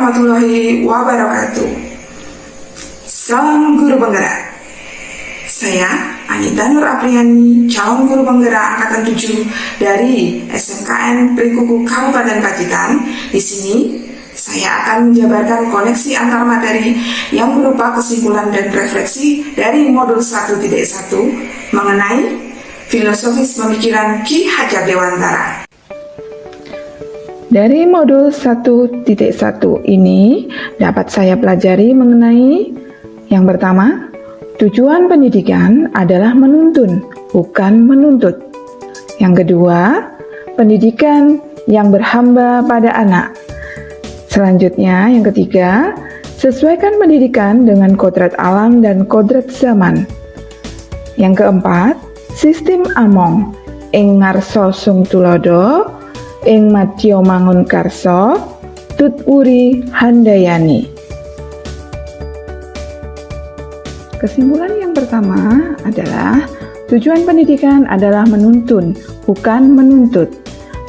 warahmatullahi wabarakatuh. Salam guru penggerak. Saya Anita Nur Apriani, calon guru penggerak angkatan 7 dari SMKN Prikuku Kabupaten Pacitan. Di sini saya akan menjabarkan koneksi antar materi yang berupa kesimpulan dan refleksi dari modul 1.1 mengenai filosofis pemikiran Ki Hajar Dewantara. Dari modul 1.1 ini dapat saya pelajari mengenai yang pertama, tujuan pendidikan adalah menuntun, bukan menuntut. Yang kedua, pendidikan yang berhamba pada anak. Selanjutnya, yang ketiga, sesuaikan pendidikan dengan kodrat alam dan kodrat zaman. Yang keempat, sistem among, ing ngarsa sung tulodo, ing madya mangun karsa, tut uri handayani. Kesimpulan yang pertama adalah tujuan pendidikan adalah menuntun, bukan menuntut.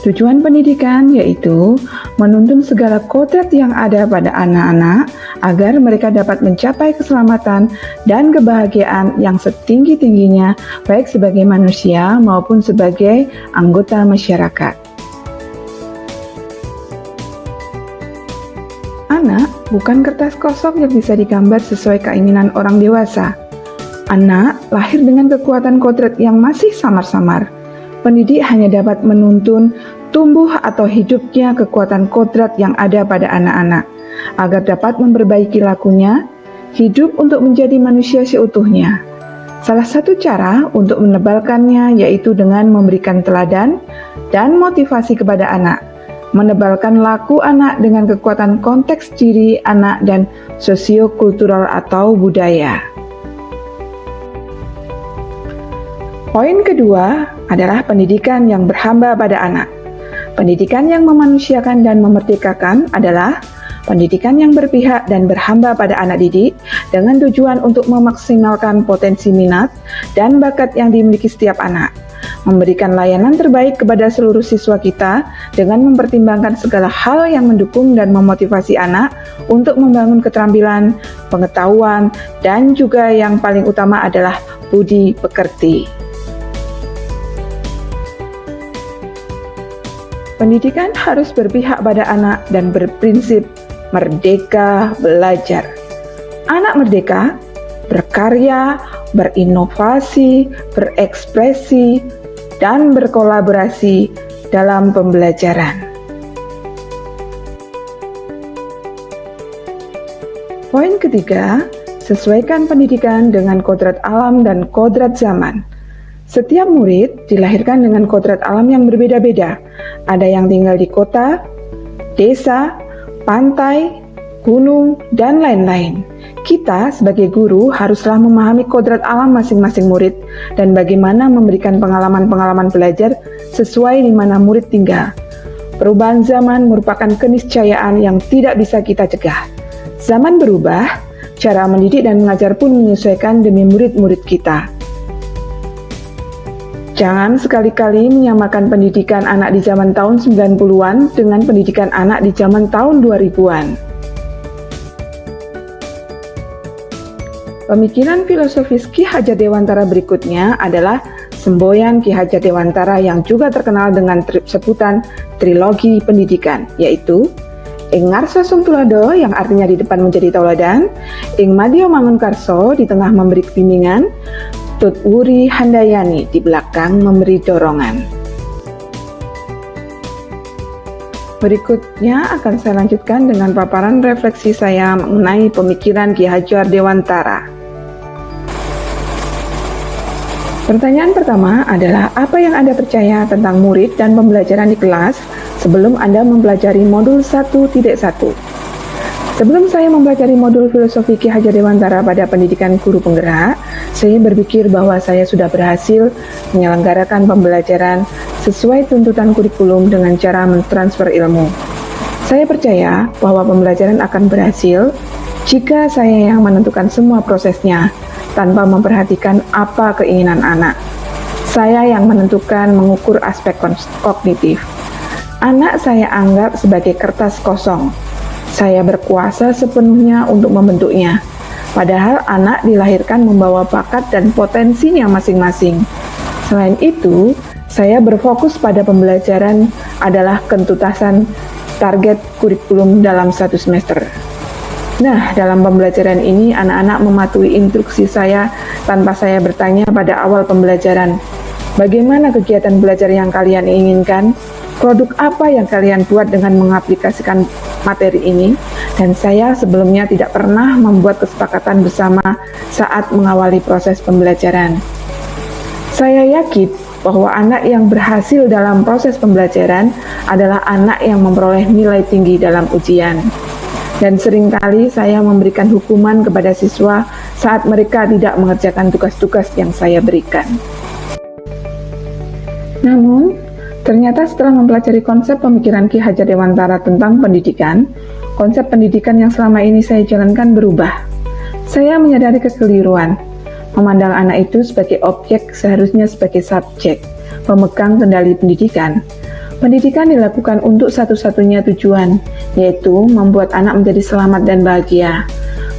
Tujuan pendidikan yaitu menuntun segala kodrat yang ada pada anak-anak agar mereka dapat mencapai keselamatan dan kebahagiaan yang setinggi-tingginya baik sebagai manusia maupun sebagai anggota masyarakat. Anak bukan kertas kosong yang bisa digambar sesuai keinginan orang dewasa. Anak lahir dengan kekuatan kodrat yang masih samar-samar. Pendidik hanya dapat menuntun tumbuh atau hidupnya kekuatan kodrat yang ada pada anak-anak, agar dapat memperbaiki lakunya, hidup untuk menjadi manusia seutuhnya. Salah satu cara untuk menebalkannya yaitu dengan memberikan teladan dan motivasi kepada anak, menebalkan laku anak dengan kekuatan konteks diri anak dan sosiokultural atau budaya. Poin kedua adalah pendidikan yang berhamba pada anak. Pendidikan yang memanusiakan dan memerdekakan adalah pendidikan yang berpihak dan berhamba pada anak didik dengan tujuan untuk memaksimalkan potensi minat dan bakat yang dimiliki setiap anak. Memberikan layanan terbaik kepada seluruh siswa kita dengan mempertimbangkan segala hal yang mendukung dan memotivasi anak untuk membangun keterampilan, pengetahuan, dan juga yang paling utama adalah budi pekerti. Pendidikan harus berpihak pada anak dan berprinsip merdeka belajar. Anak merdeka berkarya, berinovasi, berekspresi, dan berkolaborasi dalam pembelajaran. Poin ketiga, sesuaikan pendidikan dengan kodrat alam dan kodrat zaman. Setiap murid dilahirkan dengan kodrat alam yang berbeda-beda. Ada yang tinggal di kota, desa, pantai, gunung, dan lain-lain. Kita sebagai guru haruslah memahami kodrat alam masing-masing murid dan bagaimana memberikan pengalaman-pengalaman belajar sesuai di mana murid tinggal. Perubahan zaman merupakan keniscayaan yang tidak bisa kita cegah. Zaman berubah, cara mendidik dan mengajar pun menyesuaikan demi murid-murid kita. Jangan sekali-kali menyamakan pendidikan anak di zaman tahun 90-an dengan pendidikan anak di zaman tahun 2000-an. Pemikiran filosofis Ki Hajar Dewantara berikutnya adalah semboyan Ki Hajar Dewantara yang juga terkenal dengan sebutan trilogi pendidikan, yaitu ing ngarsa sung tulodo yang artinya di depan menjadi tauladan, ing madya mangun karso di tengah memberi bimbingan, tut wuri handayani di belakang memberi dorongan. Berikutnya akan saya lanjutkan dengan paparan refleksi saya mengenai pemikiran Ki Hajar Dewantara. Pertanyaan pertama adalah apa yang Anda percaya tentang murid dan pembelajaran di kelas sebelum Anda mempelajari modul 1.1. Sebelum saya mempelajari modul filosofi Ki Hajar Dewantara pada pendidikan guru penggerak, saya berpikir bahwa saya sudah berhasil menyelenggarakan pembelajaran sesuai tuntutan kurikulum dengan cara mentransfer ilmu. Saya percaya bahwa pembelajaran akan berhasil jika saya yang menentukan semua prosesnya tanpa memperhatikan apa keinginan anak. Saya yang menentukan mengukur aspek kognitif. Anak saya anggap sebagai kertas kosong. saya berkuasa sepenuhnya untuk membentuknya. Padahal anak dilahirkan membawa bakat dan potensinya masing-masing. Selain itu, saya berfokus pada pembelajaran adalah kentuntasan target kurikulum dalam 1 semester. Nah, dalam pembelajaran ini anak-anak mematuhi instruksi saya tanpa saya bertanya pada awal pembelajaran. Bagaimana kegiatan belajar yang kalian inginkan? Produk apa yang kalian buat dengan mengaplikasikan materi ini? Dan saya sebelumnya tidak pernah membuat kesepakatan bersama saat mengawali proses pembelajaran. Saya yakin bahwa anak yang berhasil dalam proses pembelajaran adalah anak yang memperoleh nilai tinggi dalam ujian. Dan seringkali saya memberikan hukuman kepada siswa saat mereka tidak mengerjakan tugas-tugas yang saya berikan. Namun, ternyata setelah mempelajari konsep pemikiran Ki Hajar Dewantara tentang pendidikan, konsep pendidikan yang selama ini saya jalankan berubah. Saya menyadari kekeliruan, memandang anak itu sebagai objek seharusnya sebagai subjek, pemegang kendali pendidikan. Pendidikan dilakukan untuk satu-satunya tujuan, yaitu membuat anak menjadi selamat dan bahagia.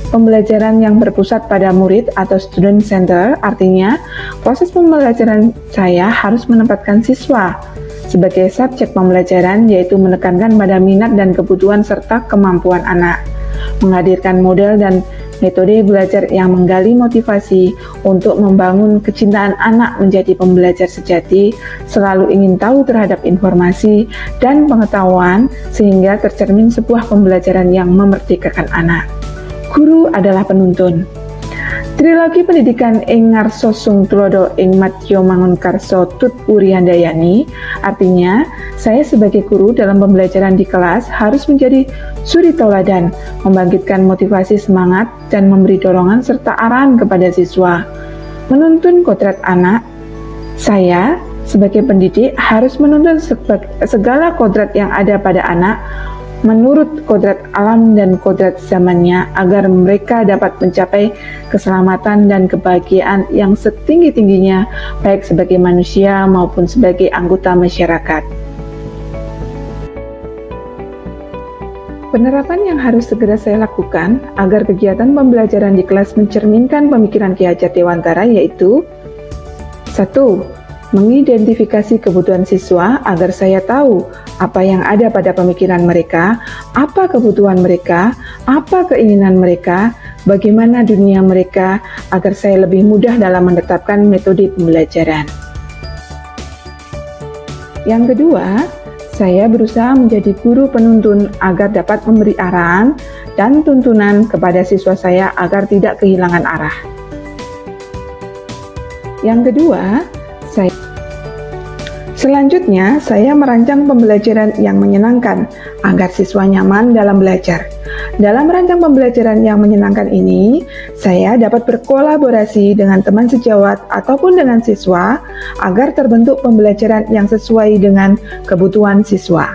Pembelajaran yang berpusat pada murid atau student center artinya proses pembelajaran saya harus menempatkan siswa sebagai subjek pembelajaran, yaitu menekankan pada minat dan kebutuhan serta kemampuan anak, menghadirkan model dan metode belajar yang menggali motivasi untuk membangun kecintaan anak menjadi pembelajar sejati, selalu ingin tahu terhadap informasi dan pengetahuan sehingga tercermin sebuah pembelajaran yang memerdekakan anak. Guru adalah penuntun. Trilogi pendidikan ing ngarsa sung tulodo ing madya mangunkarsa tut uri handayani, artinya saya sebagai guru dalam pembelajaran di kelas harus menjadi suri tauladan, membangkitkan motivasi semangat dan memberi dorongan serta arahan kepada siswa. Menuntun kodrat anak, saya sebagai pendidik harus menuntun segala kodrat yang ada pada anak menurut kodrat alam dan kodrat zamannya agar mereka dapat mencapai keselamatan dan kebahagiaan yang setinggi-tingginya baik sebagai manusia maupun sebagai anggota masyarakat. Penerapan yang harus segera saya lakukan agar kegiatan pembelajaran di kelas mencerminkan pemikiran Ki Hajar Dewantara yaitu 1. Mengidentifikasi kebutuhan siswa agar saya tahu apa yang ada pada pemikiran mereka, apa kebutuhan mereka, apa keinginan mereka, bagaimana dunia mereka, agar saya lebih mudah dalam menetapkan metode pembelajaran. Yang kedua, saya berusaha menjadi guru penuntun agar dapat memberi arahan dan tuntunan kepada siswa saya agar tidak kehilangan arah. Yang kedua, Selanjutnya, saya merancang pembelajaran yang menyenangkan agar siswa nyaman dalam belajar. Dalam merancang pembelajaran yang menyenangkan ini, saya dapat berkolaborasi dengan teman sejawat ataupun dengan siswa agar terbentuk pembelajaran yang sesuai dengan kebutuhan siswa.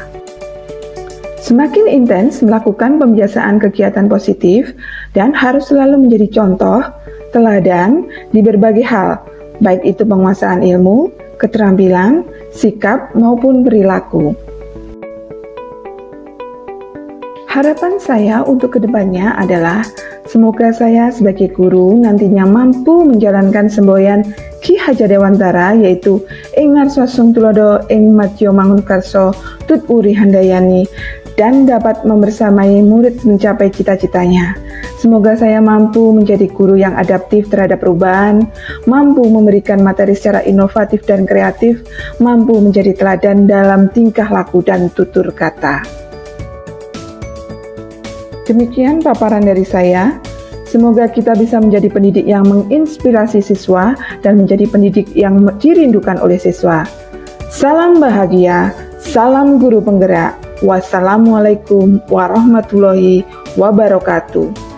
Semakin intens melakukan pembiasaan kegiatan positif dan harus selalu menjadi contoh, teladan di berbagai hal, baik itu penguasaan ilmu, keterampilan, sikap, maupun perilaku. Harapan saya untuk kedepannya adalah semoga saya sebagai guru nantinya mampu menjalankan semboyan Ki Hajar Dewantara yaitu ing ngarsa sung tulodo ing madya mangunkarsa tut uri handayani dan dapat membersamai murid mencapai cita-citanya. Semoga saya mampu menjadi guru yang adaptif terhadap perubahan, mampu memberikan materi secara inovatif dan kreatif, mampu menjadi teladan dalam tingkah laku dan tutur kata. Demikian paparan dari saya. Semoga kita bisa menjadi pendidik yang menginspirasi siswa dan menjadi pendidik yang dirindukan oleh siswa. Salam bahagia, salam guru penggerak. Wassalamualaikum warahmatullahi wabarakatuh.